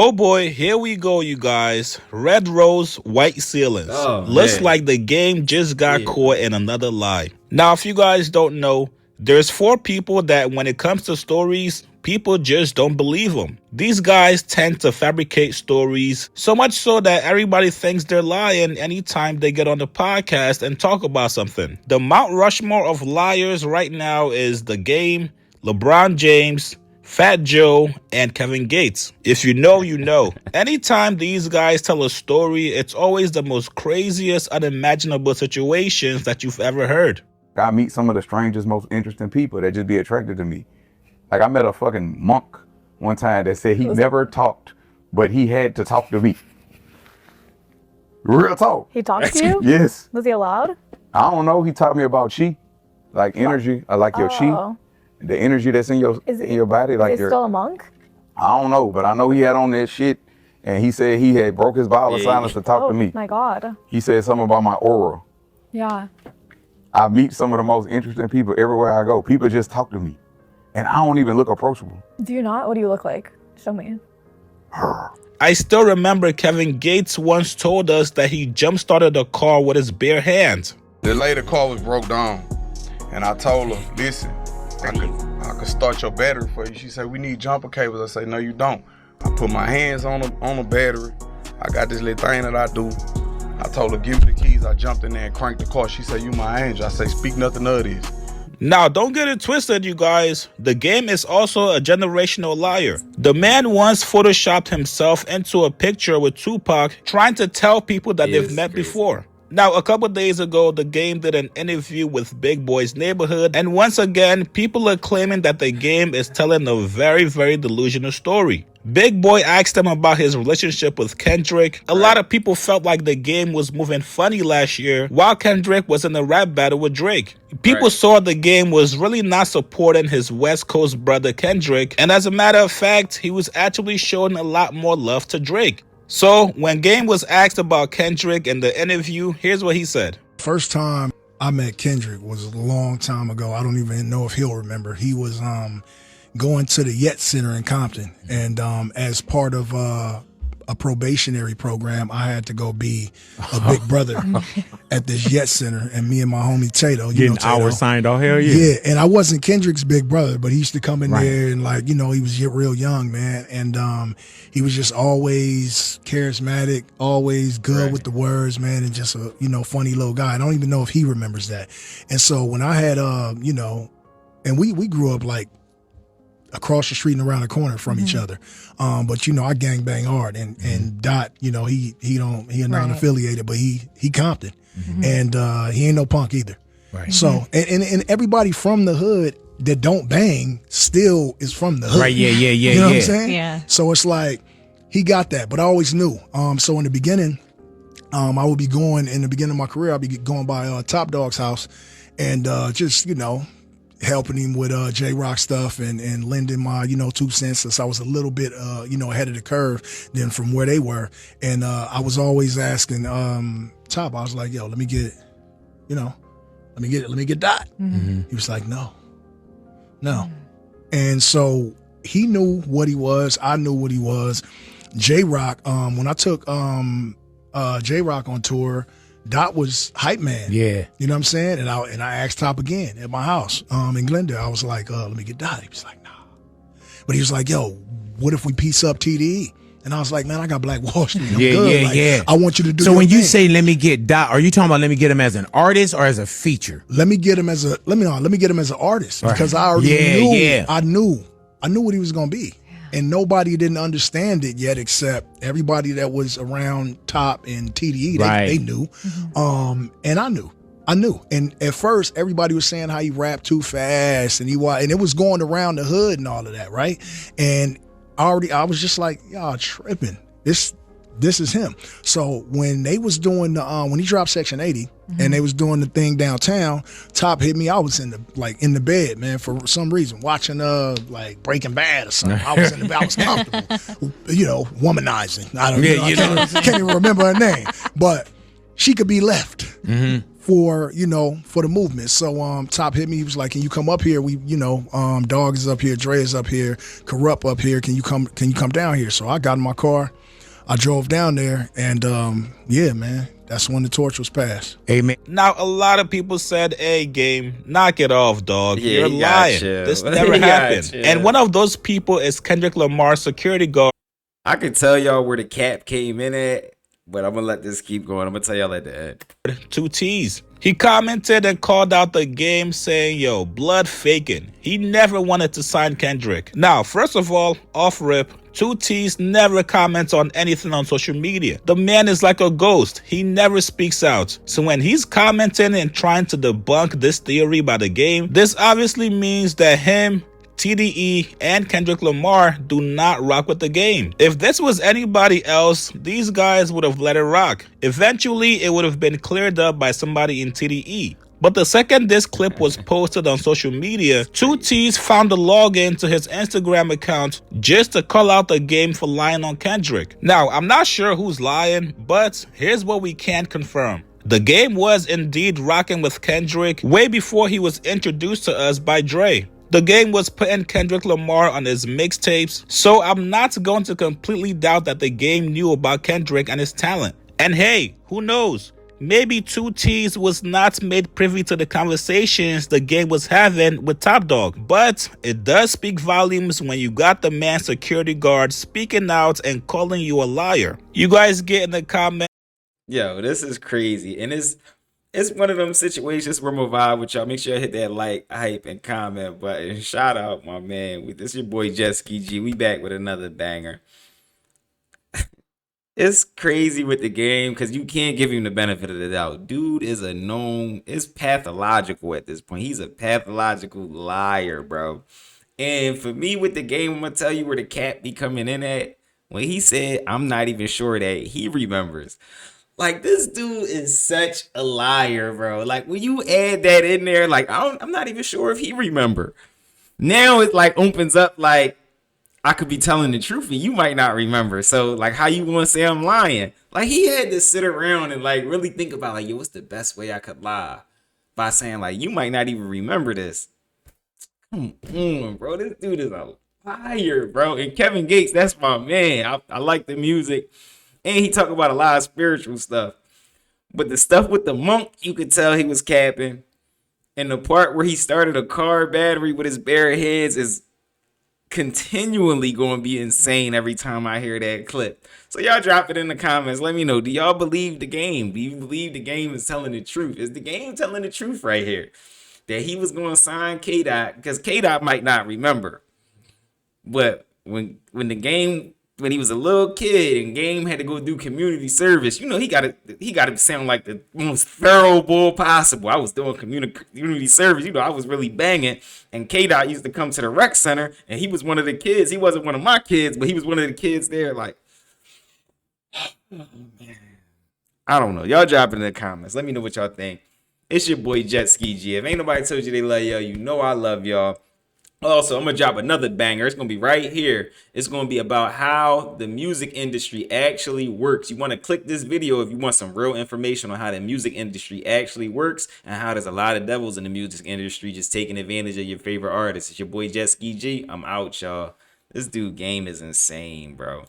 Oh boy, here we go, you guys. Red rose, white ceilings. Looks like the game just got caught in another lie. Now, if you guys don't know, there's 4 people that when it comes to stories, people just don't believe them. These guys tend to fabricate stories, so much so that everybody thinks they're lying anytime they get on the podcast and talk about something. The Mount Rushmore of liars right now is The Game, LeBron James, Fat Joe, and Kevin Gates. If you know, you know. Anytime these guys tell a story, it's always the most craziest, unimaginable situations that you've ever heard. I meet some of the strangest, most interesting people that just be attracted to me. Like I met a fucking monk one time that said he never talked, but he had to talk to me. Real talk. He talked to you? Yes. Was he allowed? I don't know. He taught me about chi, like energy, like your chi. The energy that's in your body, like is he still a monk? I don't know, but I know he had on that shit, and he said he had broke his vow of silence to talk to me. Oh my God. He said something about my aura. Yeah. I meet some of the most interesting people everywhere I go. People just talk to me, and I don't even look approachable. Do you not? What do you look like? Show me. I still remember Kevin Gates once told us that he jump-started a car with his bare hands. The later car was broke down, and I told her, listen, I could start your battery for you. She said, we need jumper cables. I say, no, you don't. I put my hands on the battery. I got this little thing that I do. I told her, give me the keys. I jumped in there and cranked the car. She said, you my angel. I say, speak nothing of this. Now, don't get it twisted, you guys. The Game is also a generational liar. The man once photoshopped himself into a picture with Tupac, trying to tell people that they've met before. Now, a couple days ago, The Game did an interview with Big Boy's Neighborhood, and once again, people are claiming that The Game is telling a very, very delusional story. Big Boy asked him about his relationship with Kendrick. A lot of people felt like The Game was moving funny last year, while Kendrick was in a rap battle with Drake. People saw The Game was really not supporting his West Coast brother Kendrick, and as a matter of fact, he was actually showing a lot more love to Drake. So, when Game was asked about Kendrick in the interview, here's what he said. First time I met Kendrick was a long time ago. I don't even know if he'll remember. He was going to the Yet Center in Compton. And as part of a probationary program, I had to go be a big brother at this Yet Center. And me and my homie Tato, getting hours signed off, hell yeah. Yeah, and I wasn't Kendrick's big brother, but he used to come in there and like, you know, he was real young, man. And he was just always charismatic, always good with the words, man, and just a, you know, funny little guy. I don't even know if he remembers that. And so when I had, you know, and we grew up like across the street and around the corner from each other. But you know, I gang bang hard and Dot, you know, he non-affiliated, but he Compton. And he ain't no punk either. Right. So and everybody from the hood that don't bang still is from the hood. Right, yeah. You know what I'm saying? Yeah. So it's like he got that, but I always knew. So in the beginning, I would be going in the beginning of my career, I'd be going by Top Dog's house and just, you know, helping him with J-Rock stuff and lending my, you know, 2 cents since I was a little bit, you know, ahead of the curve than from where they were. And I was always asking Top, I was like, yo, let me get Dot. He was like, no. And so he knew what he was. I knew what he was. J-Rock, when I took J-Rock on tour, Dot was hype man. Yeah. You know what I'm saying? And I asked Top again at my house in Glendale. I was like, let me get Dot. He was like, nah. But he was like, yo, what if we piece up TDE? And I was like, man, I got Black Wall Street. I'm good. Yeah. I want you to do So your when you thing. say let me get Dot, are you talking about let me get him as an artist or as a feature? Let me get him as an artist because I already knew. I knew what he was gonna be. And nobody didn't understand it yet except everybody that was around Top and TDE. They knew. And I knew. And at first, everybody was saying how he rapped too fast and it was going around the hood and all of that, right? And I was just like, y'all tripping. This is him. So when they was doing the when he dropped Section 80 and they was doing the thing downtown, Top hit me. I was in the bed, man, for some reason, watching like Breaking Bad or something. I was comfortable, you know, womanizing. I can't even remember her name, but she could be left. for for the movement. So Top hit me. He was like, "Can you come up here? We Dog is up here, Dre is up here, Corrupt up here. Can you come down here?" So I got in my car, I drove down there, and yeah, man, that's when the torch was passed. Amen. Now, a lot of people said, "Hey, Game, knock it off, dog. Yeah, You're you gotta lying. chill. This You never gotta happened." chill. And one of those people is Kendrick Lamar's security guard, I could tell y'all where the cap came in at, but I'm gonna let this keep going. I'm gonna tell y'all at the end. 2Teez. He commented and called out the Game, saying, "Yo, blood faking. He never wanted to sign Kendrick." Now, first of all, off rip, 2Teez never comments on anything on social media. The man is like a ghost. He never speaks out. So when he's commenting and trying to debunk this theory by the Game, this obviously means that him, TDE, and Kendrick Lamar do not rock with the Game. If this was anybody else, these guys would have let it rock. Eventually, it would have been cleared up by somebody in TDE. But the second this clip was posted on social media, 2Teez found the login to his Instagram account just to call out the Game for lying on Kendrick. Now, I'm not sure who's lying, but here's what we can confirm. The Game was indeed rocking with Kendrick way before he was introduced to us by Dre. The Game was putting Kendrick Lamar on his mixtapes, so I'm not going to completely doubt that the Game knew about Kendrick and his talent. And hey, who knows? Maybe 2Teez was not made privy to the conversations the Game was having with Top Dog, but it does speak volumes when you got the man's security guard speaking out and calling you a liar. You guys get in the comments. Yo, this is crazy, and it's one of them situations where I'm gonna vibe with y'all. Make sure you hit that like, hype, and comment button. Shout out, my man. This your boy Jet Ski G. We back with another banger. It's crazy with the Game because you can't give him the benefit of the doubt. Dude is it's pathological at this point. He's a pathological liar, bro. And for me with the Game, I'm gonna tell you where the cat be coming in at. When he said, "I'm not even sure that he remembers." Like, this dude is such a liar, bro. Like, when you add that in there, like, I'm not even sure if he remember. Now it like opens up like I could be telling the truth and you might not remember. So like, how you want to say I'm lying? Like, he had to sit around and like really think about like, yo, what's the best way I could lie by saying like, you might not even remember this. Come on, bro. This dude is a liar, bro. And Kevin Gates, that's my man. I like the music. And he talk about a lot of spiritual stuff. But the stuff with the monk, you could tell he was capping. And the part where he started a car battery with his bare heads is continually going to be insane every time I hear that clip. So y'all drop it in the comments. Let me know. Do y'all believe the Game? Do you believe the Game is telling the truth? Is the Game telling the truth right here? That he was going to sign K-Dot because K-Dot might not remember. But when the Game... when he was a little kid and Game had to go do community service, you know, he got to sound like the most thorough bull possible. I was doing community service, you know, I was really banging. And K-Dot used to come to the rec center and he was one of the kids. He wasn't one of my kids, but he was one of the kids there. Like, oh, man. I don't know. Y'all drop it in the comments. Let me know what y'all think. It's your boy Jet Ski G. If ain't nobody told you they love y'all, you know I love y'all. Also, I'm going to drop another banger. It's going to be right here. It's going to be about how the music industry actually works. You want to click this video if you want some real information on how the music industry actually works and how there's a lot of devils in the music industry just taking advantage of your favorite artists. It's your boy Jet Ski G. I'm out, y'all. This dude Game is insane, bro.